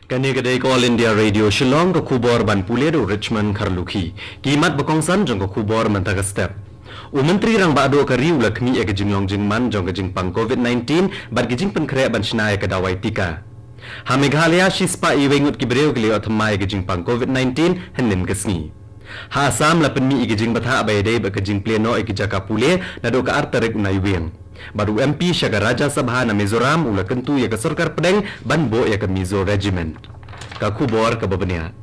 Kani kedai All India Radio Shillong ke kubor ban puledo Richmond Karluki. Kimat bekongsan jong ke kubor mentaka step. Menteri rang bado ke riu lakmi ke jinglong jingman jong ke jingpang COVID-19 bat ke jingpen krea ban shnai ke dawai tika. Ha Meghalaya shispa iwengut ki breu ke liot thamai ke jingpang COVID-19 henin kesni. Ha Assam la penmi ke jing batha abai ba ke jing pleno ke jaka pule nado ke artarek unai weng. Baru MP Syaga Raja Sabha na Mizoram ula kentu ya ke Sarkar Pedang banbo ya ke Mizo Regiment. Ka kubor ke babenia.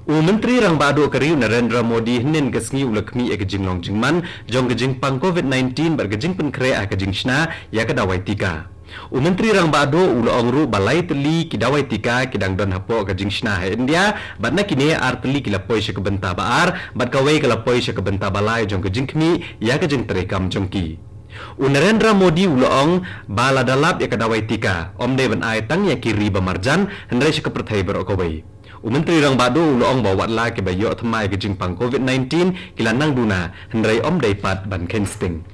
Menteri rang bado ke riu Narendra Modi hinin ke sengi ula kemi ya ke jinglong jingman jong ke jingpang COVID-19 bar ke jing pen krea ke jing shna ya ke dawai tika. Menteri rang bado ula ongru balai teli ki dawai tika ki dang don hapo ke jing shna ha India bat na kini ar teli ki lapoi sya ke benta baar bat kawai ke lapoi sya ke benta balai jong ke jing kemi ya ke jing terekam jongki. Narendra Modi uloong bala dalap ya kadawai tika om devan ai tang ya kiri bamarjan hendrai sya keperthai berokowai. Menteri rang bado uloong bawat la ke bayo thamai ke jingpang COVID-19 kilanang duna hendrai om daipat ban kensting.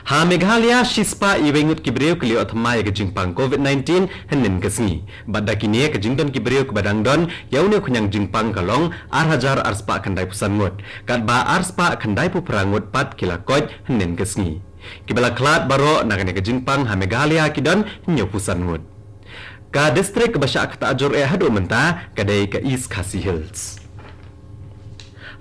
Ha Meghalaya shispa iwengut ki breu ke liot thamai ke jingpang COVID-19 henin kesni. Badda kini ke jingdon ki breu ke badang don yaune kunyang jingpang kalong ar hajar arspa kandai pusan ngut. Kat ba arspa kandai pu perangut pat kilakot henin kesni. Kibala klat baro nakane ke jingpang ha Meghalaya kidon nyo pusan ngut. Ka distrik Basyak Ta'ajur hado menta kadai ke East Khasi Hills.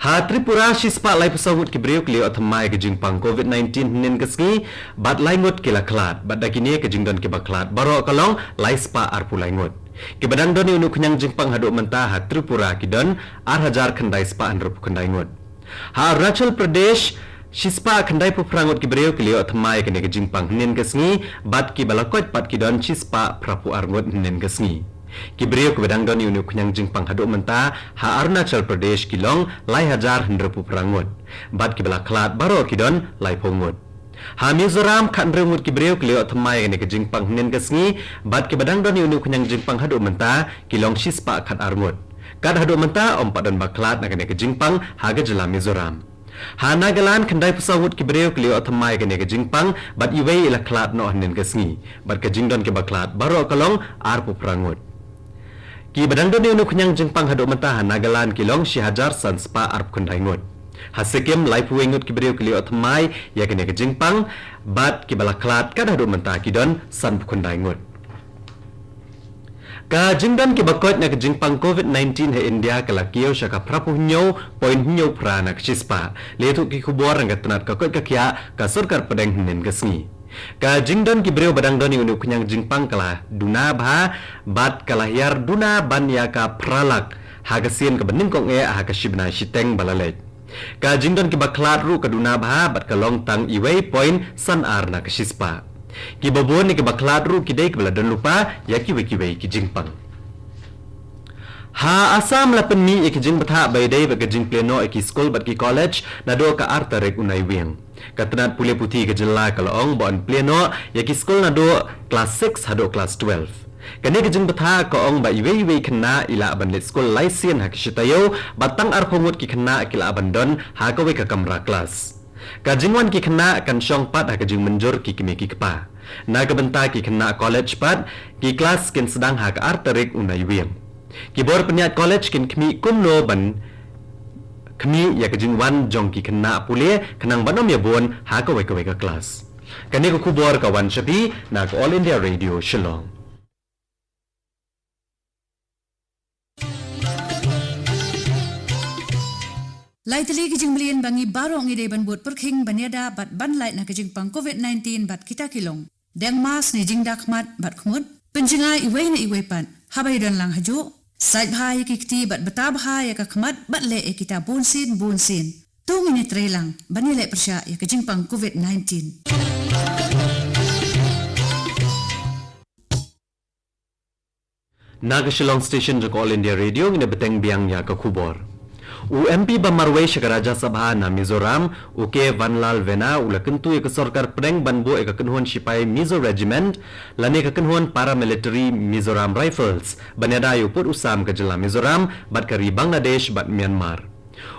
Ha Tripura shispa lai pesawut ki breu ke liot thamai ke jingpang COVID-19 nin kesngi bat laingut kila klat bat dakini ke jingdon ke baklat baro kalong lai spa arpu laingut ke badang doni unu kenyang jingpang hadu menta ha Tripura kidon ar hajar kandai spa andrup kandai ngut. Ha Arunachal Pradesh shispa kandai pu prangut ki breu ke liot thamai ke jingpang nin kesngi bat ki balakot pat kidon shispa prapu arngut nin kesngi. Kibriyo ke bedang doni unu kunyang jingpang haduk menta ha Arunachal Pradesh kilong lai hajar hendrapu perangut. Bat kibala klat baro kidon lai pongut. Ha Mizoram kat nrengut kibriyo ke liot thamai ke jingpang hinin kesngi bat ke bedang doni unu kunyang jingpang haduk menta kilong shispa kat arngut. Kat haduk menta om padan baklat nak ke jingpang haga jela Mizoram. Ha Nagaland kendai pesawut ki breu ke liot thamai ke jingpang bat iwei ila klat no hinin kesngi. Bat ke jingdon ke baklat baro kalong arpu perangut. Ki badang doni unu kunyang jingpang haduk menta Nagaland kilong si hajar san spa arp kundai ngut. Hasikim lai puwengut ki breu ke liot thamai ya kene ke jingpang bat ki balaklat kad haduk menta kidon san kundai ngut. Ka jingdan ki bakot na ke jingpang COVID-19 he India ke lakio syaka prapu nyo poin nyo prana ke shispa letu ki kubor nga tenat kakot kakia ka Sarkar Pedang hinin kesngi. Ka jingdon ki breu badang doni unu kunyang jingpang kala duna bha bat kalahyar duna ban ya ka pralak hagasien ke bening kong e ha ka shibna shiteng balalek. Ka jingdon ki baklat ru ka duna bha bat kalong tang iwei point san arna ke shispa. Ki babon ni ki baklat ru ki dei ke bala don lupa ya ki wei ki jingpang. Ha Assam la penmi e ki jing batha bai dei ba ke jing pleno e ki school bat ki college na do ka artarek unai weng. Katenat pule putih ke jela kalong bon pleno ya ki school na do class 6 hado class 12. Kani ke jing batha ka ong ba iwei kena ila ban let school laisien ha ki shitayo batang arphongut ki kena ki la ban don ha ka we ka kamra class. Ka jingwan ki kena kan syong pat ha ka jing menjur ki kimi ki kepa. Na ka benta ki kena college pat ki class kin sedang ha ka artarik unai weng. Ki bor peniat college kin kimi kumno ban kami ya kejingwan jong ki kena pule kenang banom ya bon ha ka wei ka kelas. Kani ko kubor kawan Shapi na ko All India Radio Shillong. Lai teli kijing blien bangi barong ide ban buat perking baniada bat ban lai na kijing pang COVID-19 bat kita kilong. Deng mas ni jing dakmat bat kumut penjingai iwei na iwei pan habai don lang haju. Sait bahaya kikti bat beta bahaya ka kemat bat le e kita bunsin. Tung ini trelang bani le persya ya kejingpang COVID-19. Naga Shillong Station jok All India Radio ngine beteng biang ya ka kubor. MP Bamarwei Syaga Raja Sabha na Mizoram uke Vanlal Vena ula kentu ya ke Sarkar Pedang banbo ya ke kenhuan Sipai Mizo Regiment lani ke kenhuan Paramilitary Mizoram Rifles banyada yu put usam ke jela Mizoram bat kari Bangladesh bat Myanmar.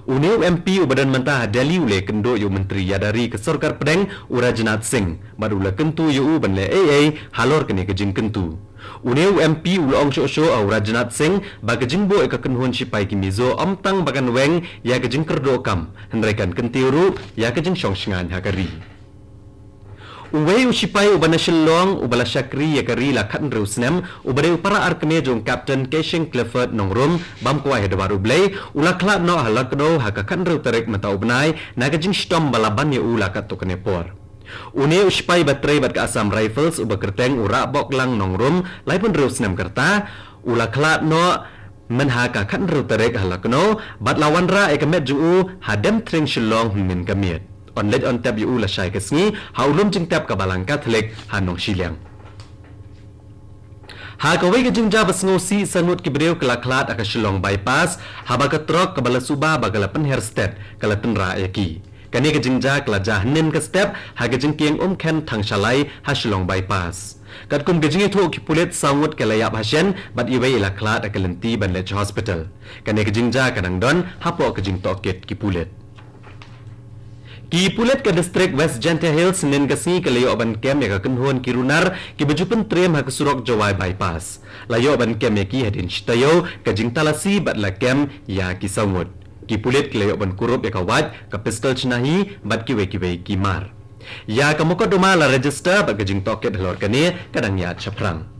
Uniu MP Badan Mentah Delhi ule kendo yu Menteri Yadari ke Sarkar Pedang Rajnath Singh bat ula kentu yu banle AA halor kene ke jing kentu. Uneu MP ulong syo au Rajnath Singh bagajing bo ekakenhun sipai kimizo omtang bagan weng ya gajing kerdokam henrekan kentiuru ya gajing songsngan hakari. Uwei usipai ubana shillong ubala syakri ya kari la khat rusnem ubare upara arkne jong Captain Keshing Clifford nongrum bamkwai hedabaru blay ula kla no halakno hakakan ru tarik mata ubnai nagajing stom balaban ya ula katokne por. Une usipai batrai bat ka Assam Rifles ubakerteng ura boklang nongrum laipun rusnem kerta ula kla no menhaka kan ru tarik halakno bat lawan ra ekamet ju hadem tring shillong min kamiet. On let on tab yu la syai kesngi haulum jing tab kabalang kathlek hanong shiliang. Ha kawai ke jingja basngosi sanut kibreu kelaklat aka shilong bypass haba katrok kabala suba bagala penher step kala tenra yaki. Kani ke jingja kala jahnin ke step ha ke jingkieng ken thang shalai ha shilong bypass. Kat kum gejingi tho kipulet sangut kala yap hasyen bat iwei la klat aka lenti ban lech hospital. Kani ke jingja kanang don hapo ke jing toket kipulet. Ki pulet ke distrik West Gentia Hills nen kasni ke layo ban kem ya kenhon kirunar ki bajupen trem ha kesurok jawai bypass. Layo ban kem ya ki hadin chitayo ke jing talasi bat la kem ya ki sangut. Ki pulet ke layo ban kurup ya kawat ke pistol chinahi bat ki we ki mar. Ya kamukot doma la register bat ke jing toket halor kane kadang ya chaprang.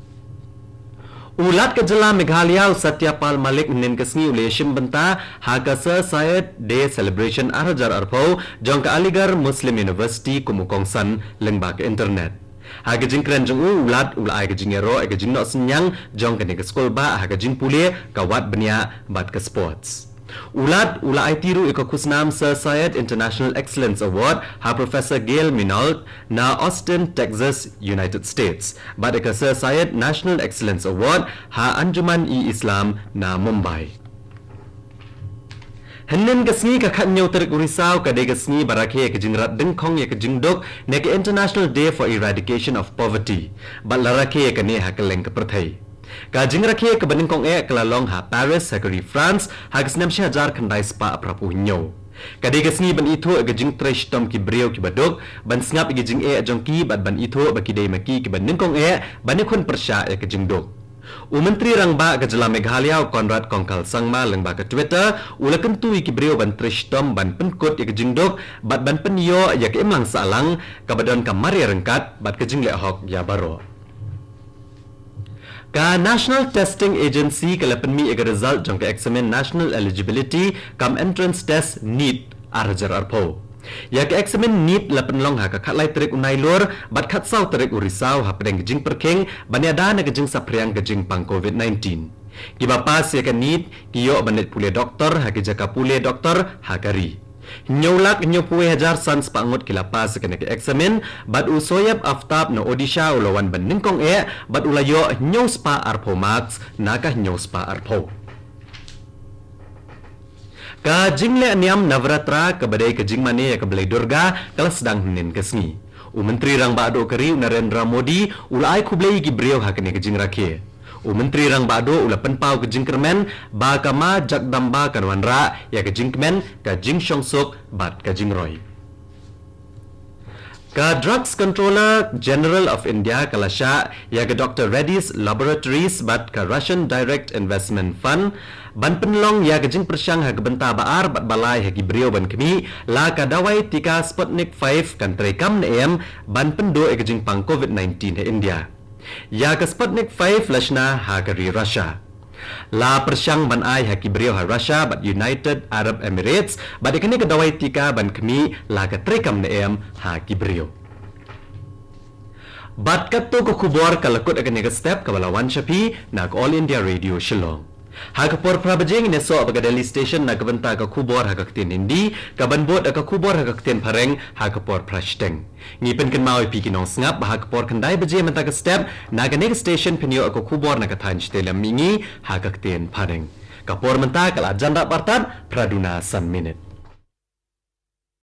Ulat ke jela Meghalaya Satyapal Malik nen kesngi uleshim benta Hakasa Syed Day Celebration Arjar Arpau jong ke Aligarh Muslim University kumukongsan lengba ke internet. Haga jing kren jong ulat ulai ke jing ero ke jing no senyang jong ke ne skol ba haga jing pule kawat benia bat ke sports. Ulat ulai tiru iko kusnam Sir Syed International Excellence Award ha Professor Gail Minault na Austin, Texas, United States. Bat iko Sir Syed National Excellence Award ha Anjuman-e-Islam na Mumbai. Henin kesni ka khatnyo terik urisau ka de kesni barakhe ke jingrat dengkhong ye ke jingdok ne ke International Day for Eradication of Poverty. Bat larakhe ke ne ha keleng ke perthai. Ka jing rakhe ke benengkong kelalong ha Paris Hungary France ha kesnam syajar khandai spa prapu nyo. Ka de kesni ban itho ke jing tresh tom ki breu ki badok ban snap ke jing jongki bat ban itho ba ki dei maki ke benengkong ban khun persya ke jingdok. Menteri Rangba ke jela Meghalaya Conrad Kongkal Sangma lengba ke Twitter ulakan tu ki breu ban tresh tom ban penkot ke jingdok bat ban penyo ya ke emlang salang ka badon ka mari rengkat bat ke jing le hok ya baro. Ka National Testing Agency ke lepenmi ega result jong ke examine National Eligibility kam Entrance Test NEET arjar arpo. Ya ke examine NEET lepenlong ha ka khatlai terik unai lor bat khat sau terik urisau ha pedeng gejing perking banyada na gejing sapriang gejing pang COVID-19. Ki bapas ya ke NEET ki yo banet pule doktor ha ke jaka pule doktor ha kari. Nyolak nyopue hajar sans pangut kilapas kena ke examine bat usoyap aftab no Odisha ulawan benengkong bat ulayo nyospa arpo max nakah nyospa arpo. Ka jingle niam Navratra ke badai ke jingmane ya ke belai Durga kala sedang nen kesngi. Menteri Rangba ado keri Narendra Modi ulai kublai gi breu ha kene ke jing rakhe. Menteri Rangba ado ula penpau ke jingkermen ba kama jakdamba kanwanra ya ke jingkmen ka jing shongsuk bat ka jingroy. Ka Drugs Controller General of India kalasha ya ke Dr. Reddy's Laboratories bat ka Russian Direct Investment Fund ban penlong ya ke jing persyang ha ke benta baar bat balai ha ki breu ban kemi la ka dawai tika Sputnik 5 kan trekam neem ban pendo ke jing pang COVID-19 ha India. Ya ke Sputnik 5 lashna ha kari Russia. La persyang ban ai ha ki breu ha Russia bat United Arab Emirates bat ikani ke dawai tika ban kemi la ke trekam neem ha ki breu. Bat katto ko kubor kalakut akani ke step kabalawan Shapi na All India Radio Shillong. Ha kapor prabajing ne so abaga Delhi station na kabanta ka kubor ha kaktin hindi kabanbot ka kubor ha kaktin pareng ha kapor prashteng ngipen kan mau pi kinong ngap ha kapor kandai baje menta ka step na ka next station penyo ka kubor na ka than stelam mingi ha kaktin pareng kapor menta kala janda partat praduna san minute.